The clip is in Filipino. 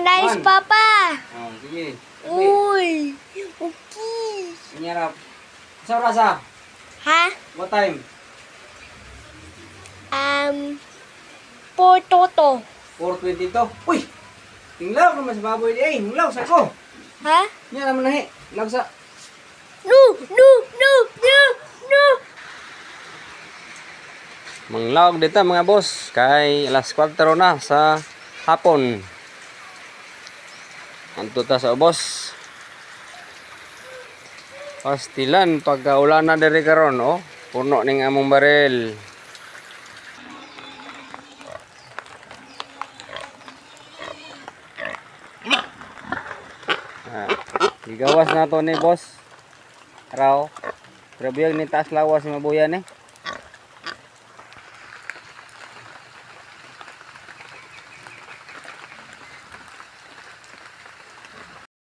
nice, Man. Papa. Oh, sige. Uy. Okay. Inyarap. Sa rasa? Ha? What time? For Toto. 4:22. Uy! Tinglaw naman sa baboy di ay. Tinglaw sa ko. Ha? Nya naman nahi. Tinglaw sa. No, no, no, no, no. Manglawag dito mga boss. Kay alas 4 na sa hapon. Anto ta sa ubos. Pastilan pagka ulan na diri karon oh. Puno ning among baril. Gigawas na to ni boss. Raw. Grabe yung ni taas lawas ni mabuyan eh.